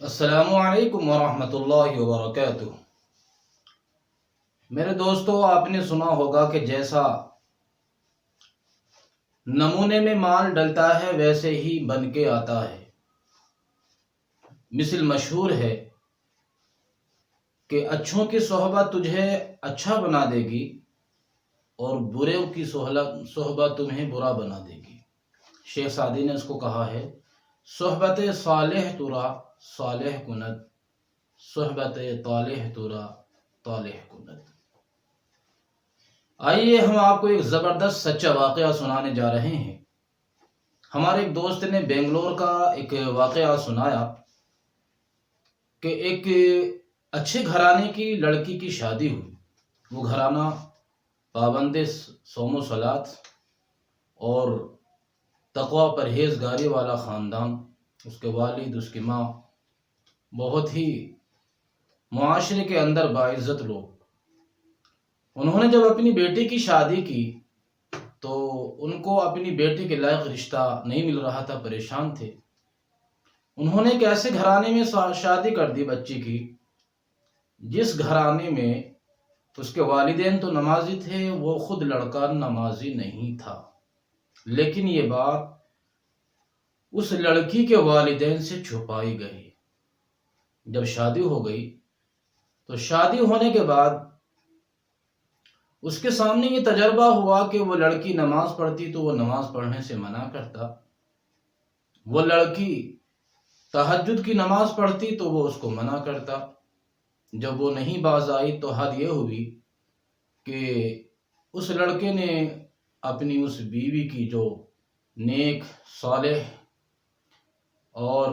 السلام علیکم ورحمۃ اللہ وبرکاتہ۔ میرے دوستو، آپ نے سنا ہوگا کہ جیسا نمونے میں مال ڈلتا ہے ویسے ہی بن کے آتا ہے۔ مثل مشہور ہے کہ اچھوں کی صحبت تجھے اچھا بنا دے گی اور بروں کی صحبت تمہیں برا بنا دے گی۔ شیخ سعدی نے اس کو کہا ہے، صحبت صالح ترا صالح کند، صحبت طالح ترا طالح کند۔ آئیے ہم آپ کو ایک زبردست سچا واقعہ سنانے جا رہے ہیں۔ ہمارے ایک دوست نے بنگلور کا ایک واقعہ سنایا کہ ایک اچھے گھرانے کی لڑکی کی شادی ہوئی۔ وہ گھرانہ پابند صوم و صلات اور تقوی پرہیزگاری والا خاندان، اس کے والد، اس کی ماں بہت ہی معاشرے کے اندر باعزت لوگ۔ انہوں نے جب اپنی بیٹی کی شادی کی تو ان کو اپنی بیٹی کے لائق رشتہ نہیں مل رہا تھا، پریشان تھے۔ انہوں نے ایک ایسے گھرانے میں شادی کر دی بچی کی، جس گھرانے میں اس کے والدین تو نمازی تھے، وہ خود لڑکا نمازی نہیں تھا۔ لیکن یہ بات اس لڑکی کے والدین سے چھپائی گئی۔ جب شادی ہو گئی تو شادی ہونے کے بعد اس کے سامنے یہ تجربہ ہوا کہ وہ لڑکی نماز پڑھتی تو وہ نماز پڑھنے سے منع کرتا، وہ لڑکی تہجد کی نماز پڑھتی تو وہ اس کو منع کرتا۔ جب وہ نہیں باز آئی تو حد یہ ہوئی کہ اس لڑکے نے اپنی اس بیوی کی جو نیک، صالح اور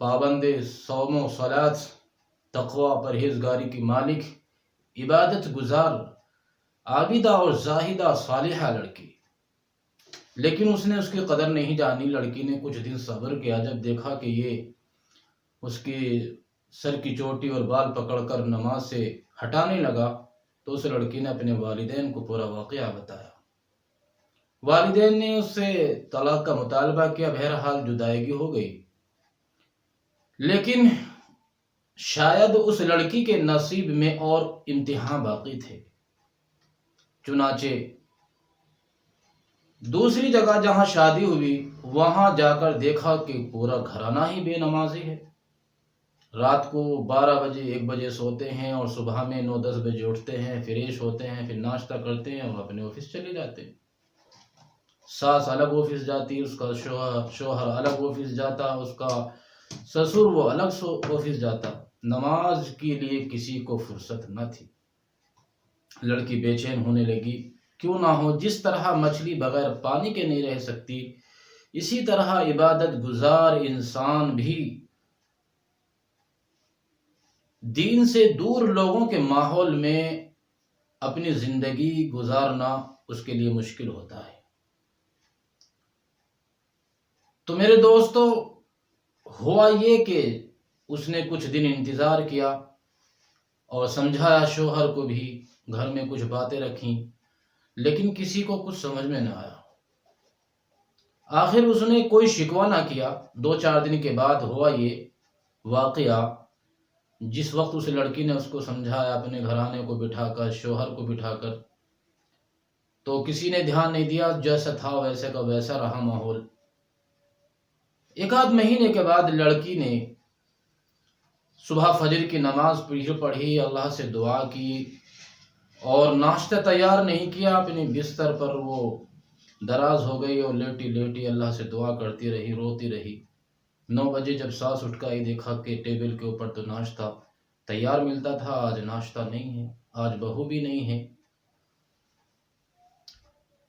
پابند صوم و صلات، تقوی پرہیزگاری کی مالک، عبادت گزار، عابدہ اور زاہدہ صالحہ لڑکی، لیکن اس نے اس کی قدر نہیں جانی۔ لڑکی نے کچھ دن صبر کیا، جب دیکھا کہ یہ اس کی سر کی چوٹی اور بال پکڑ کر نماز سے ہٹانے لگا تو اس لڑکی نے اپنے والدین کو پورا واقعہ بتایا۔ والدین نے اس سے طلاق کا مطالبہ کیا، بہرحال جدائیگی ہو گئی۔ لیکن شاید اس لڑکی کے نصیب میں اور امتحان باقی تھے۔ چنانچہ دوسری جگہ جہاں شادی ہوئی وہاں جا کر دیکھا کہ پورا گھرانہ ہی بے نمازی ہے۔ رات کو 12 بجے 1 بجے سوتے ہیں اور صبح میں 9-10 بجے اٹھتے ہیں، فریش ہوتے ہیں، پھر ناشتہ کرتے ہیں اور اپنے آفس چلے جاتے ہیں۔ ساس الگ آفس جاتی، اس کا شوہر الگ آفس جاتا، اس کا سسر وہ الگ آفس جاتا۔ نماز کے لیے کسی کو فرصت نہ تھی۔ لڑکی بے چین ہونے لگی۔ کیوں نہ ہو، جس طرح مچھلی بغیر پانی کے نہیں رہ سکتی، اسی طرح عبادت گزار انسان بھی دین سے دور لوگوں کے ماحول میں اپنی زندگی گزارنا اس کے لیے مشکل ہوتا ہے۔ تو میرے دوستو، ہوا یہ کہ اس نے کچھ دن انتظار کیا اور سمجھایا شوہر کو بھی، گھر میں کچھ باتیں رکھیں، لیکن کسی کو کچھ سمجھ میں نہ آیا۔ آخر اس نے کوئی شکوہ نہ کیا۔ 2-4 دن کے بعد ہوا یہ واقعہ، جس وقت اس لڑکی نے اس کو سمجھایا اپنے گھرانے کو بٹھا کر، شوہر کو بٹھا کر، تو کسی نے دھیان نہیں دیا، جیسا تھا ویسے کا ویسا رہا ماحول۔ 1-8 مہینے کے بعد لڑکی نے صبح فجر کی نماز پڑھی، اللہ سے دعا کی اور ناشتہ تیار نہیں کیا، اپنے بستر پر وہ دراز ہو گئی اور لیٹی لیٹی اللہ سے دعا کرتی رہی، روتی رہی۔ 9 بجے جب ساس اٹھ کے آئی، دیکھا کہ ٹیبل کے اوپر تو ناشتہ تیار ملتا تھا، آج ناشتہ نہیں ہے، آج بہو بھی نہیں ہے۔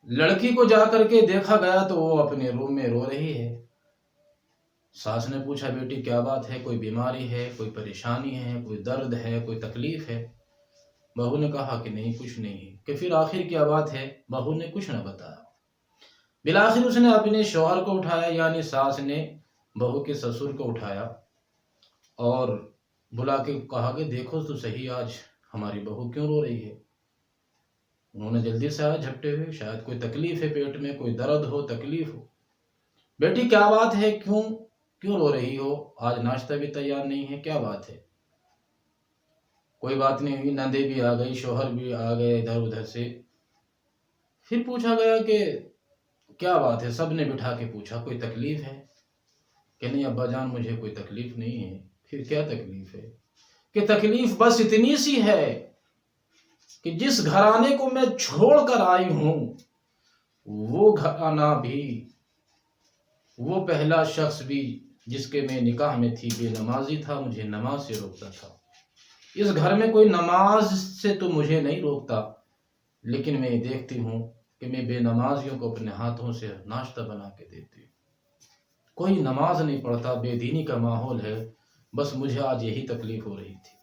لڑکی کو جا کر کے دیکھا گیا تو وہ اپنے روم میں رو رہی ہے۔ ساس نے پوچھا، بیٹی کیا بات ہے، کوئی بیماری ہے، کوئی پریشانی ہے، کوئی درد ہے، کوئی تکلیف ہے؟ بہو نے کہا کہ نہیں، کچھ نہیں ہے۔ کہ پھر آخر کیا بات ہے؟ بہو نے کچھ نہ بتایا۔ بالآخر اس نے اپنے شوہر کو اٹھایا، یعنی ساس نے بہو کے سسر کو اٹھایا اور بلا کے کہا کہ دیکھو تو صحیح، آج ہماری بہو کیوں رو رہی ہے؟ انہوں نے جلدی سے آیا جھپٹے ہوئے، شاید کوئی تکلیف ہے، پیٹ میں کوئی درد ہو، تکلیف ہو۔ بیٹی کیا بات ہے، کیوں کیوں رو رہی ہو؟ آج ناشتہ بھی تیار نہیں ہے، کیا بات ہے؟ کوئی بات نہیں ہوئی، نندے بھی آ گئی، شوہر بھی آ گئے ادھر ادھر سے۔ پھر پوچھا گیا کہ کیا بات ہے؟ سب نے بٹھا کے پوچھا کوئی تکلیف ہے؟ کہ نہیں ابا جان مجھے کوئی تکلیف نہیں ہے۔ پھر کیا تکلیف ہے؟ کہ تکلیف بس اتنی سی ہے کہ جس گھرانے کو میں چھوڑ کر آئی ہوں وہ گھرانہ بھی، وہ پہلا شخص بھی جس کے میں نکاح میں تھی بے نمازی تھا، مجھے نماز سے روکتا تھا۔ اس گھر میں کوئی نماز سے تو مجھے نہیں روکتا، لیکن میں دیکھتی ہوں کہ میں بے نمازیوں کو اپنے ہاتھوں سے ناشتہ بنا کے دیتی ہوں۔ کوئی نماز نہیں پڑھتا، بے دینی کا ماحول ہے، بس مجھے آج یہی تکلیف ہو رہی تھی۔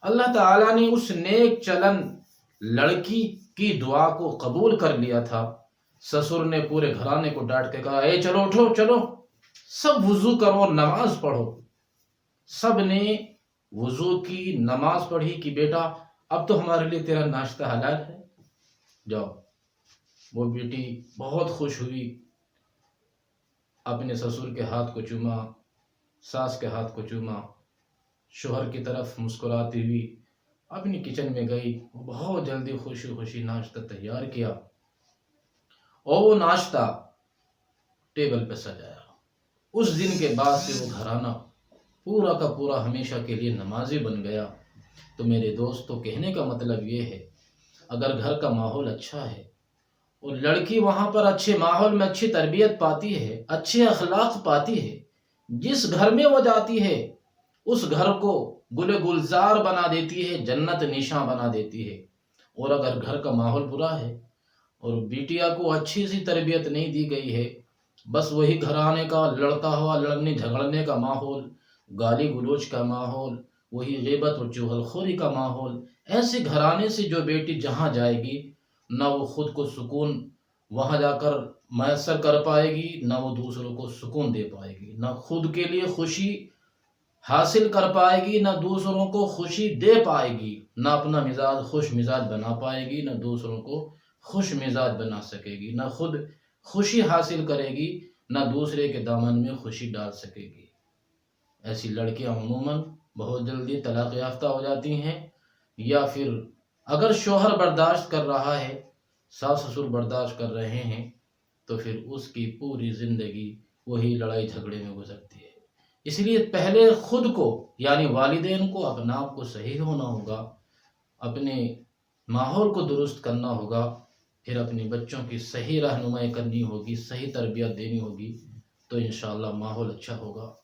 اللہ تعالیٰ نے اس نیک چلن لڑکی کی دعا کو قبول کر لیا تھا۔ سسر نے پورے گھرانے کو ڈانٹ کے کہا، اے چلو اٹھو، چلو سب وضو کرو اور نماز پڑھو۔ سب نے وضو کی، نماز پڑھی کہ بیٹا اب تو ہمارے لیے تیرا ناشتہ حلال ہے، جاؤ۔ وہ بیٹی بہت خوش ہوئی، اپنے سسر کے ہاتھ کو چوما، ساس کے ہاتھ کو چوما، شوہر کی طرف مسکراتی ہوئی اپنی کچن میں گئی۔ وہ بہت جلدی خوشی خوشی ناشتہ تیار کیا اور وہ ناشتہ ٹیبل پہ سجایا۔ اس دن کے بعد سے وہ گھرانہ پورا کا پورا ہمیشہ کے لیے نمازی بن گیا۔ تو میرے دوستو کہنے کا مطلب یہ ہے، اگر گھر کا ماحول اچھا ہے اور لڑکی وہاں پر اچھے ماحول میں اچھی تربیت پاتی ہے، اچھے اخلاق پاتی ہے، جس گھر میں وہ جاتی ہے اس گھر کو گل گلزار بنا دیتی ہے، جنت نشاں بنا دیتی ہے۔ اور اگر گھر کا ماحول برا ہے اور بیٹیا کو اچھی سی تربیت نہیں دی گئی ہے، بس وہی گھرانے کا لڑتا ہوا لڑنے جھگڑنے کا ماحول، گالی گلوچ کا ماحول، وہی غیبت اور چغل خوری کا ماحول، ایسے گھرانے سے جو بیٹی جہاں جائے گی نہ وہ خود کو سکون وہاں جا کر میسر کر پائے گی، نہ وہ دوسروں کو سکون دے پائے گی، نہ خود کے لیے خوشی حاصل کر پائے گی، نہ دوسروں کو خوشی دے پائے گی، نہ اپنا مزاج خوش مزاج بنا پائے گی، نہ دوسروں کو خوش مزاج بنا سکے گی، نہ خود خوشی حاصل کرے گی، نہ دوسرے کے دامن میں خوشی ڈال سکے گی۔ ایسی لڑکیاں عموماً بہت جلدی طلاق یافتہ ہو جاتی ہیں، یا پھر اگر شوہر برداشت کر رہا ہے، ساس سسر برداشت کر رہے ہیں، تو پھر اس کی پوری زندگی وہی لڑائی جھگڑے میں گزرتی ہے۔ اس لیے پہلے خود کو یعنی والدین کو اپنا آپ کو صحیح ہونا ہوگا، اپنے ماحول کو درست کرنا ہوگا، پھر اپنے بچوں کی صحیح رہنمائی کرنی ہوگی، صحیح تربیت دینی ہوگی، تو انشاءاللہ ماحول اچھا ہوگا۔